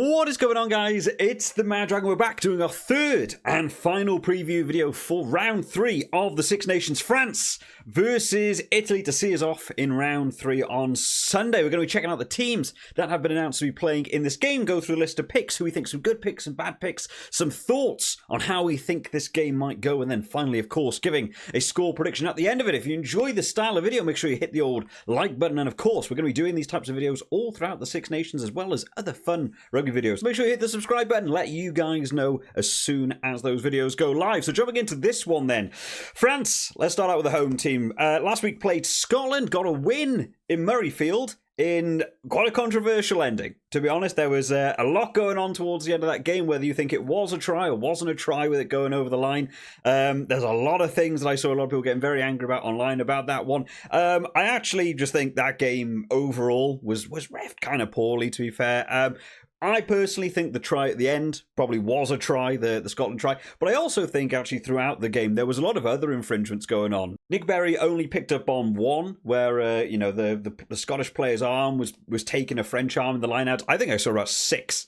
What is going on, guys? It's the Mad Dragon. We're back doing our third and final preview video for round 3 of the Six Nations. France versus Italy to see us off in round 3 on Sunday. We're going to be checking out the teams that have been announced to be playing in this game, go through a list of picks, who we think some good picks and bad picks, some thoughts on how we think this game might go, and then finally, of course, giving a score prediction at the end of it. If you enjoy this style of video, make sure you hit the old like button, and of course, we're going to be doing these types of videos all throughout the Six Nations, as well as other fun rugby videos. Make sure you hit the subscribe button, let you guys know as soon as those videos go live. So jumping into this one then. France, let's start out with the home team. Last week played Scotland, got a win in Murrayfield in quite a controversial ending. To be honest, there was a lot going on towards the end of that game, whether you think it was a try or wasn't a try with it going over the line. There's a lot of things that I saw a lot of people getting very angry about online about that one. I actually just think that game overall was reffed kind of poorly, to be fair. I personally think the try at the end probably was a try, the Scotland try, but I also think actually throughout the game there was a lot of other infringements going on. Nick Berry only picked up on one, where the Scottish player's arm was taking a French arm in the line out. I think I saw about 6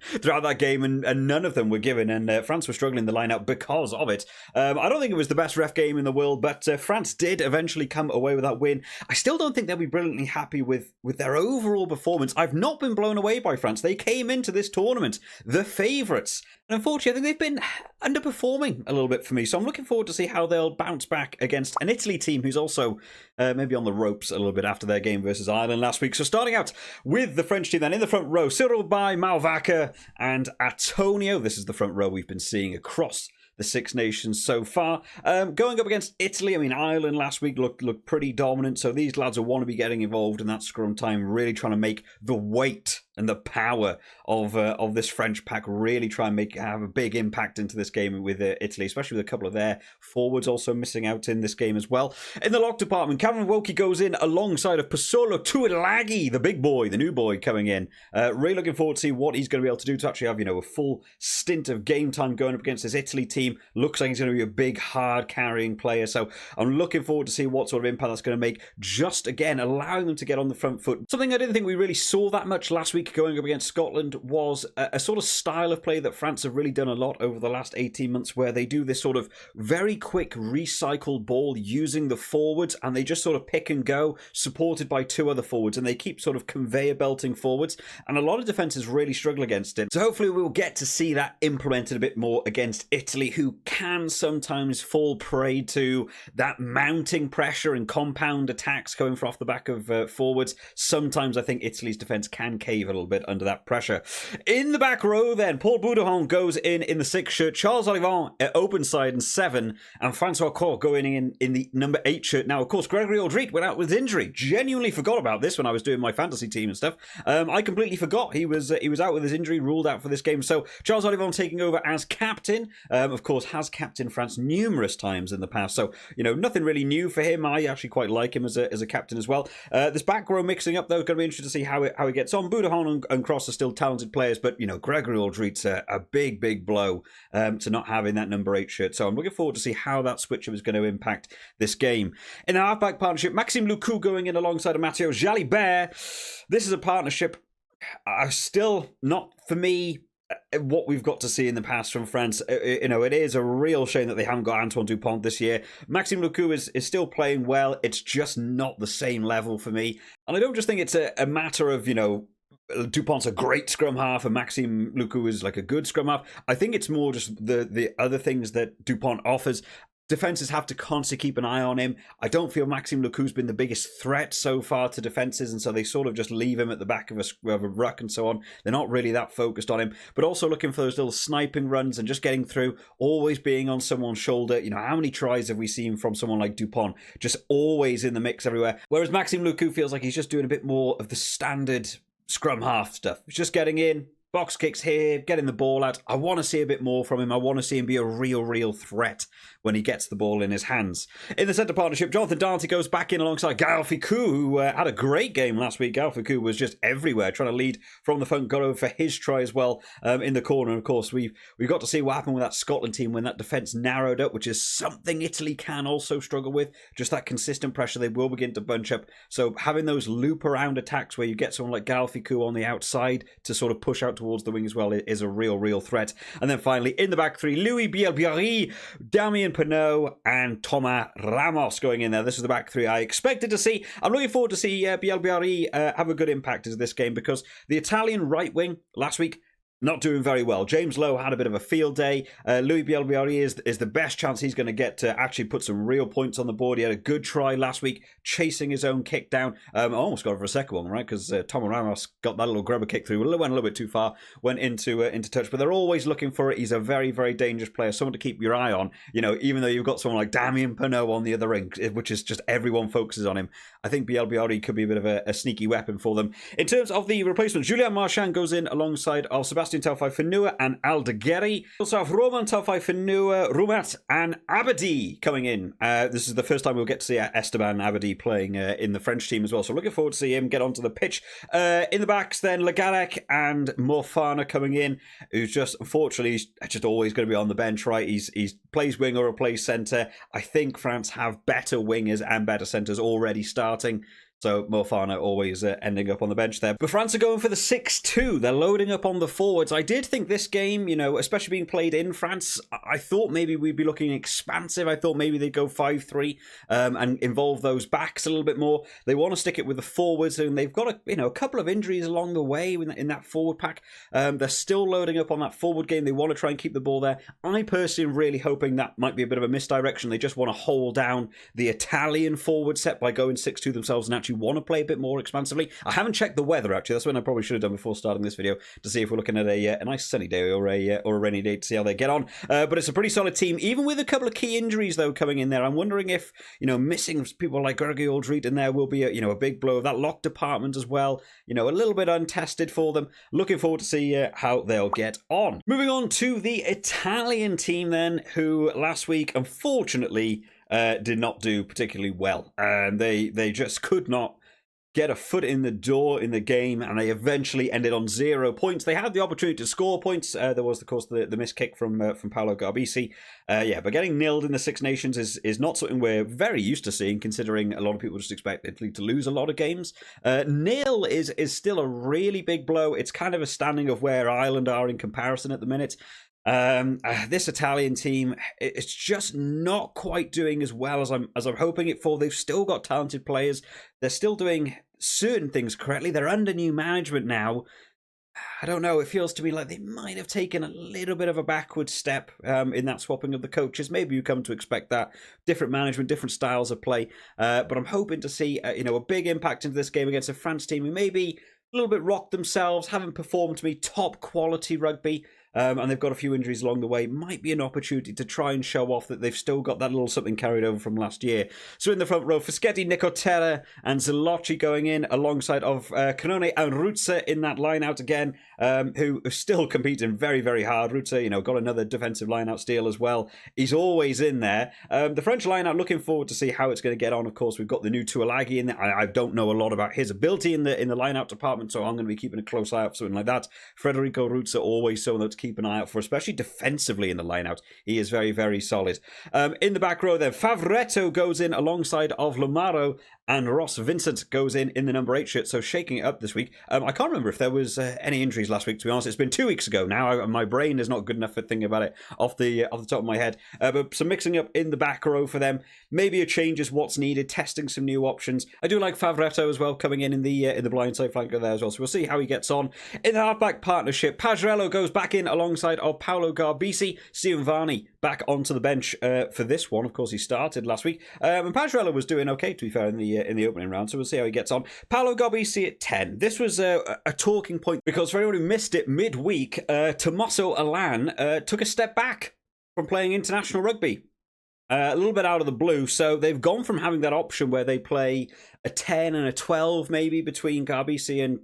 throughout that game, and none of them were given, and France were struggling in the line out because of it. I don't think it was the best ref game in the world, but France did eventually come away with that win. I still don't think they'll be brilliantly happy with their overall performance. I've not been blown away by France. They came into this tournament the favourites, and unfortunately I think they've been underperforming a little bit for me, so I'm looking forward to see how they'll bounce back against an Italy team who's also maybe on the ropes a little bit after their game versus Ireland last week. So starting out with the French team then, in the front row, Cyril Bay, Malvaca and Antonio. This is the front row we've been seeing across the Six Nations so far. Going up against Italy, I mean, Ireland last week looked pretty dominant, so these lads will want to be getting involved in that scrum time, really trying to make the weight and the power of this French pack really try and have a big impact into this game with Italy, especially with a couple of their forwards also missing out in this game as well. In the lock department, Cameron Wilkie goes in alongside of Pasolo Tuilagi, the big boy, the new boy coming in. Really looking forward to see what he's going to be able to do to actually have, a full stint of game time going up against this Italy team. Looks like he's going to be a big, hard carrying player, so I'm looking forward to see what sort of impact that's going to make, just again allowing them to get on the front foot. Something I didn't think we really saw that much last week going up against Scotland was a sort of style of play that France have really done a lot over the last 18 months, where they do this sort of very quick recycled ball using the forwards, and they just sort of pick and go, supported by 2 other forwards, and they keep sort of conveyor belting forwards, and a lot of defences really struggle against it. So hopefully we'll get to see that implemented a bit more against Italy, who can sometimes fall prey to that mounting pressure and compound attacks coming from off the back of forwards. Sometimes I think Italy's defence can cave a little bit under that pressure. In the back row then, Paul Boudehon goes in the 6 shirt, Charles Olivant at open side in 7, and Francois Court going in the number 8 shirt. Now, of course, Gregory Aldrit went out with injury. Genuinely forgot about this when I was doing my fantasy team and stuff. I completely forgot he was out with his injury, ruled out for this game. So Charles Olivant taking over as captain. Of course, has captained France numerous times in the past. So, nothing really new for him. I actually quite like him as a captain as well. This back row mixing up, though, going to be interesting to see how it gets on. Boudehon and Cross are still talented players, but, Gregory Aldrit's a big, big blow to not having that number 8 shirt. So I'm looking forward to see how that switch-up is going to impact this game. In the halfback partnership, Maxime Loucou going in alongside of Mathieu Jalibert. This is a partnership still not, for me, what we've got to see in the past from France. It is a real shame that they haven't got Antoine Dupont this year. Maxime Loucou is still playing well. It's just not the same level for me. And I don't just think it's a matter of, Dupont's a great scrum half and Maxime Loucou is like a good scrum half. I think it's more just the other things that Dupont offers. Defences have to constantly keep an eye on him. I don't feel Maxime Loucou's been the biggest threat so far to defences, and so they sort of just leave him at the back of a ruck and so on. They're not really that focused on him, but also looking for those little sniping runs and just getting through, always being on someone's shoulder. How many tries have we seen from someone like Dupont? Just always in the mix everywhere. Whereas Maxime Loucou feels like he's just doing a bit more of the standard scrum half stuff. He's just getting in, box kicks here, getting the ball out. I want to see a bit more from him. I want to see him be a real threat when he gets the ball in his hands. In the centre partnership, Jonathan Darty goes back in alongside Gael Ficou, who had a great game last week. Gael Ficou was just everywhere, trying to lead from the front, got over for his try as well in the corner. And of course, we've got to see what happened with that Scotland team when that defence narrowed up, which is something Italy can also struggle with. Just that consistent pressure, they will begin to bunch up. So having those loop around attacks where you get someone like Gael Ficou on the outside to sort of push out towards towards the wing as well is a real threat. And then finally, in the back three, Louis Bielbiarri, Damien Penaud, and Thomas Ramos going in there. This is the back three I expected to see. I'm looking forward to see Bielbiarri have a good impact in this game, because the Italian right wing last week, not doing very well. James Lowe had a bit of a field day. Louis Bielbiarri is the best chance he's going to get to actually put some real points on the board. He had a good try last week, chasing his own kick down. Almost got it for a second one, right? Because Tom Ramos got that little grubber kick through. Went a little bit too far, went into touch. But they're always looking for it. He's a very dangerous player, someone to keep your eye on. You know, even though you've got someone like Damien Penaud on the other ring, which is just everyone focuses on him. I think Bielbiarri could be a bit of a sneaky weapon for them. In terms of the replacements, Julien Marchand goes in alongside of Sebastian Taufai-Fanua and Aldegheri. Also have Roman Taufai-Fanua, Roumat, and Abadi coming in. This is the first time we'll get to see Esteban Abadi playing in the French team as well. So looking forward to see him get onto the pitch. In the backs then, Legarec and Mofana coming in, who's just, unfortunately, he's just always going to be on the bench, right? He's plays wing or plays centre. I think France have better wingers and better centres already starting. So Mofana always ending up on the bench there. But France are going for the 6-2. They're loading up on the forwards. I did think this game, you know, especially being played in France, I thought maybe we'd be looking expansive. I thought maybe they'd go 5-3 and involve those backs a little bit more. They want to stick it with the forwards, and they've got a couple of injuries along the way in that forward pack. They're still loading up on that forward game. They want to try and keep the ball there. I personally am really hoping that might be a bit of a misdirection. They just want to hold down the Italian forward set by going 6-2 themselves and actually want to play a bit more expansively. I haven't checked the weather, actually. That's when I probably should have done before starting this video, to see if we're looking at a nice sunny day or a rainy day, to see how they get on. But it's a pretty solid team, even with a couple of key injuries though coming in there. I'm wondering if, you know, missing people like Gergi Aldrit in there will be a big blow. That lock department as well, you know, a little bit untested for them. Looking forward to see how they'll get on. Moving on to the Italian team then, who last week unfortunately did not do particularly well. They just could not get a foot in the door in the game, and they eventually ended on 0 points. They had the opportunity to score points. There was, of course, the missed kick from Paolo Garbisi. But getting nilled in the Six Nations is not something we're very used to seeing, considering a lot of people just expect Italy to lose a lot of games. Nil is still a really big blow. It's kind of a standing of where Ireland are in comparison at the minute. This Italian team, it's just not quite doing as well as I'm hoping it for. They've still got talented players. They're still doing certain things correctly. They're under new management now. I don't know. It feels to me like they might have taken a little bit of a backward step in that swapping of the coaches. Maybe you come to expect that. Different management, different styles of play. But I'm hoping to see a big impact into this game against a France team who maybe a little bit rocked themselves, haven't performed to me top quality rugby. And they've got a few injuries along the way. Might be an opportunity to try and show off that they've still got that little something carried over from last year. So in the front row, Fischetti, Nicotera and Zalocci going in alongside of Canone and Rutzer in that line-out again, who are still competing very hard. Rutzer, got another defensive line-out steal as well. He's always in there. The French line-out, looking forward to see how it's going to get on. Of course, we've got the new Tuilagi in there. I don't know a lot about his ability in the line-out department, so I'm going to be keeping a close eye out for something like that. Federico Rutzer, always someone to keep an eye out for, especially defensively in the line-out. He is very solid. In the back row then, Favretto goes in alongside of Lomaro, and Ross Vincent goes in the number 8 shirt, so shaking it up this week. I can't remember if there was any injuries last week, to be honest. It's been 2 weeks ago now. My brain is not good enough for thinking about it off the top of my head. But some mixing up in the back row for them. Maybe a change is what's needed, testing some new options. I do like Favretto as well, coming in the blindside flanker there as well, so we'll see how he gets on. In the halfback partnership, Pagerello goes back in alongside of Paolo Garbisi. Stephen Varney back onto the bench for this one. Of course, he started last week. And Pagerello was doing okay, to be fair, in the opening round, so we'll see how he gets on. Paolo Garbisi at 10. This was a talking point, because for anyone who missed it midweek, Tommaso Alan took a step back from playing international rugby. A little bit out of the blue, so they've gone from having that option where they play a 10 and a 12 maybe between Garbisi and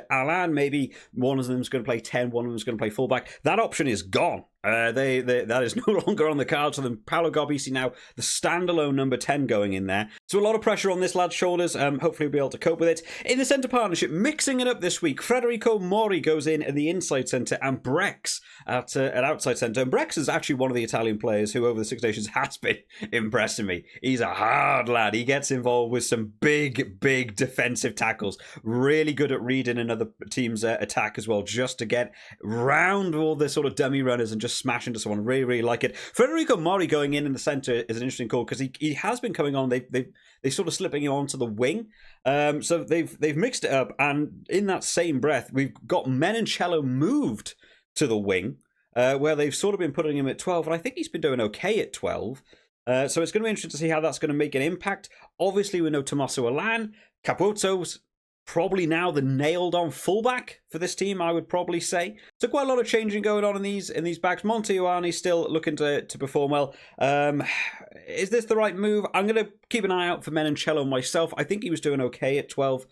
Alan. Maybe one of them's going to play 10, one of them's going to play fullback. That option is gone. That is no longer on the cards for them. Paolo Garbisi now the standalone number 10 going in there. So a lot of pressure on this lad's shoulders. Hopefully we'll be able to cope with it. In the centre partnership, mixing it up this week, Federico Mori goes in at the inside centre and Brex at outside centre. And Brex is actually one of the Italian players who over the Six Nations has been impressing me. He's a hard lad. He gets involved with some big big defensive tackles. Really good at reading another team's attack as well, just to get round all the sort of dummy runners and just smash into someone. Really like it. Federico Mori going in the centre is an interesting call because he has been coming on. They sort of slipping him onto the wing. So they've mixed it up, and in that same breath, we've got Menoncello moved to the wing, where they've sort of been putting him at 12, and I think he's been doing okay at 12. So it's going to be interesting to see how that's going to make an impact. Obviously, we know Tommaso Alan, Capozzo's probably now the nailed-on fullback for this team, I would probably say. So quite a lot of changing going on in these backs. Montejoani still looking to perform well. Is this the right move? I'm going to keep an eye out for Menoncello myself. I think he was doing okay at 12.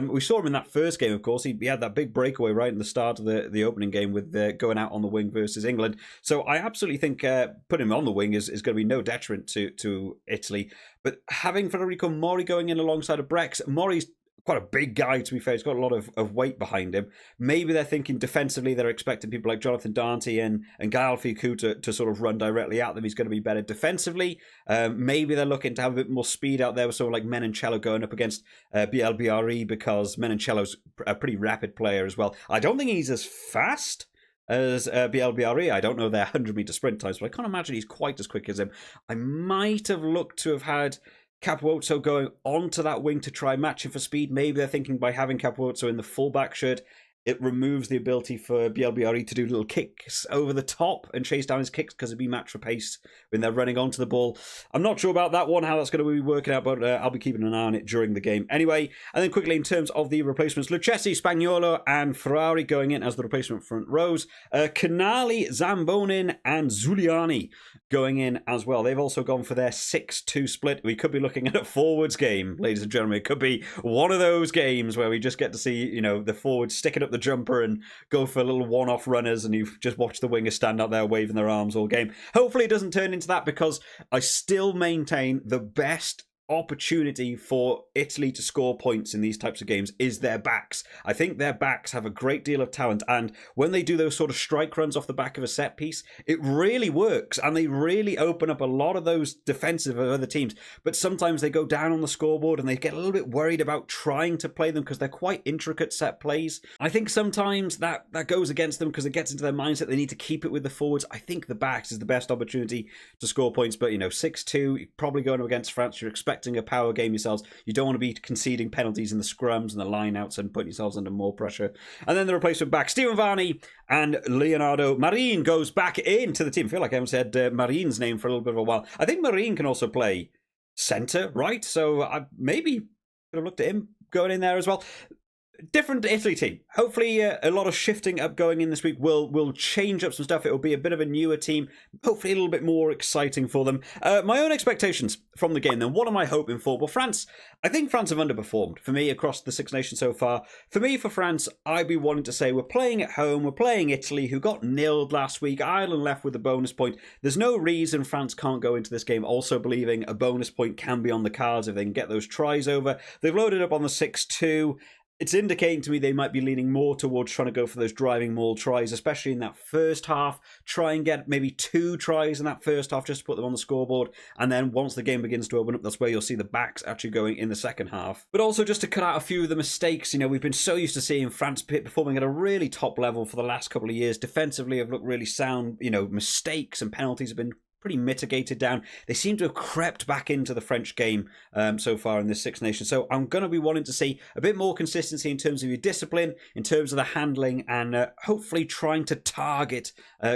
We saw him in that first game, of course. He had that big breakaway right in the start of the opening game with going out on the wing versus England. So I absolutely think putting him on the wing is going to be no detriment to Italy. But having Federico Mori going in alongside of Brex, Mori's quite a big guy, to be fair. He's got a lot of weight behind him. Maybe they're thinking defensively, they're expecting people like Jonathan Dante and Gael Ficou to sort of run directly at them. He's going to be better defensively. Maybe they're looking to have a bit more speed out there with someone like Menoncello going up against BLBRE, because Menoncello's a pretty rapid player as well. I don't think he's as fast as BLBRE. I don't know their 100-metre sprint times, but I can't imagine he's quite as quick as him. I might have looked to have had Capozzo going onto that wing to try match him for speed. Maybe they're thinking by having Capozzo in the fullback shirt, it removes the ability for BLBRE to do little kicks over the top and chase down his kicks because it'd be match for pace when they're running onto the ball. I'm not sure about that one, how that's going to be working out, but I'll be keeping an eye on it during the game anyway. And then quickly, in terms of the replacements, Lucchesi, Spagnuolo and Ferrari going in as the replacement front rows. Canali, Zambonin and Zuliani going in as well. They've also gone for their 6-2 split. We could be looking at a forwards game, ladies and gentlemen. It could be one of those games where we just get to see, the forwards sticking up the jumper and go for little one-off runners, and you've just watched the wingers stand out there waving their arms all game. Hopefully it doesn't turn into that, because I still maintain the best opportunity for Italy to score points in these types of games is their backs. I think their backs have a great deal of talent, and when they do those sort of strike runs off the back of a set piece, it really works, and they really open up a lot of those defensive of other teams. But sometimes they go down on the scoreboard and they get a little bit worried about trying to play them because they're quite intricate set plays. I think sometimes that goes against them because it gets into their mindset they need to keep it with the forwards. I think the backs is the best opportunity to score points, but 6-2, you're probably going up against France. You're expecting a power game yourselves. You don't want to be conceding penalties in the scrums and the line-outs and putting yourselves under more pressure. And then the replacement back, Stephen Varney and Leonardo Marin goes back into the team. I feel like I haven't said Marin's name for a little bit of a while. I think Marin can also play centre, right? So I maybe could have looked at him going in there as well. Different Italy team. Hopefully a lot of shifting up going in this week will change up some stuff. It will be a bit of a newer team. Hopefully a little bit more exciting for them. My own expectations from the game then. What am I hoping for? Well, France, I think France have underperformed for me across the Six Nations so far. For me, for France, I'd be wanting to say we're playing at home. We're playing Italy, who got nilled last week. Ireland left with a bonus point. There's no reason France can't go into this game also believing a bonus point can be on the cards if they can get those tries over. They've loaded up on the 6-2. It's indicating to me they might be leaning more towards trying to go for those driving maul tries, especially in that first half. Try and get maybe 2 tries in that first half just to put them on the scoreboard. And then once the game begins to open up, that's where you'll see the backs actually going in the second half. But also just to cut out a few of the mistakes. We've been so used to seeing France performing at a really top level for the last couple of years. Defensively have looked really sound. Mistakes and penalties have been pretty mitigated down. They seem to have crept back into the French game so far in this Six Nations. So I'm going to be wanting to see a bit more consistency in terms of your discipline, in terms of the handling, and hopefully trying to target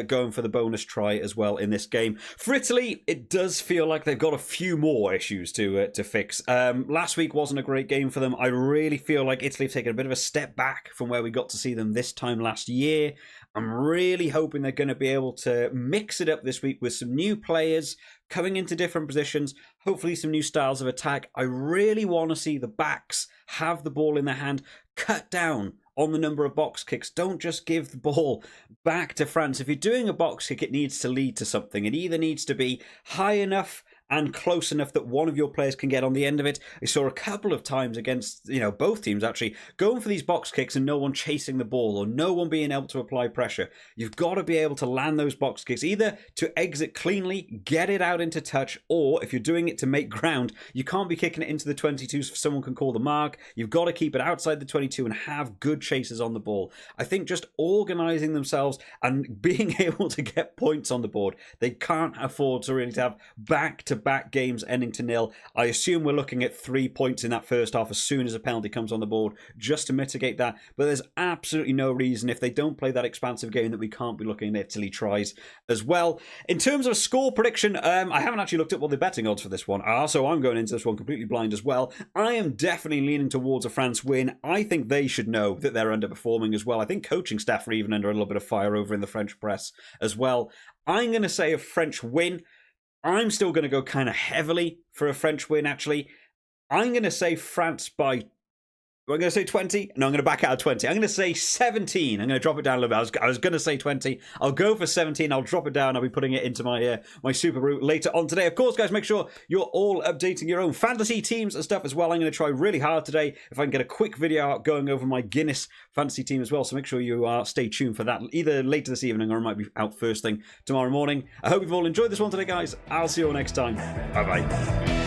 going for the bonus try as well in this game. For Italy, it does feel like they've got a few more issues to fix. Last week wasn't a great game for them. I really feel like Italy have taken a bit of a step back from where we got to see them this time last year. I'm really hoping they're going to be able to mix it up this week with some new players coming into different positions, hopefully some new styles of attack. I really want to see the backs have the ball in their hand, cut down on the number of box kicks. Don't just give the ball back to France. If you're doing a box kick, it needs to lead to something. It either needs to be high enough and close enough that one of your players can get on the end of it. I saw a couple of times against, both teams actually, going for these box kicks and no one chasing the ball or no one being able to apply pressure. You've got to be able to land those box kicks, either to exit cleanly, get it out into touch, or if you're doing it to make ground, you can't be kicking it into the 22 so someone can call the mark. You've got to keep it outside the 22 and have good chasers on the ball. I think just organising themselves and being able to get points on the board, they can't afford to really have back-to-back games ending to nil. I assume we're looking at 3 points in that first half as soon as a penalty comes on the board, just to mitigate that. But there's absolutely no reason, if they don't play that expansive game, that we can't be looking at Italy tries as well. In terms of a score prediction, I haven't actually looked at what the betting odds for this one are, so I'm going into this one completely blind as well. I am definitely leaning towards a France win. I think they should know that they're underperforming as well. I think coaching staff are even under a little bit of fire over in the French press as well. I'm going to say a French win. I'm still going to go kind of heavily for a French win, actually. I'm going to say France by... I'm going to say 20. No, I'm going to back out of 20. I'm going to say 17. I'm going to drop it down a little bit. I was going to say 20. I'll go for 17. I'll drop it down. I'll be putting it into my my Super Route later on today. Of course, guys, make sure you're all updating your own fantasy teams and stuff as well. I'm going to try really hard today if I can get a quick video out going over my Guinness fantasy team as well. So make sure you stay tuned for that either later this evening or it might be out first thing tomorrow morning. I hope you've all enjoyed this one today, guys. I'll see you all next time. Bye-bye.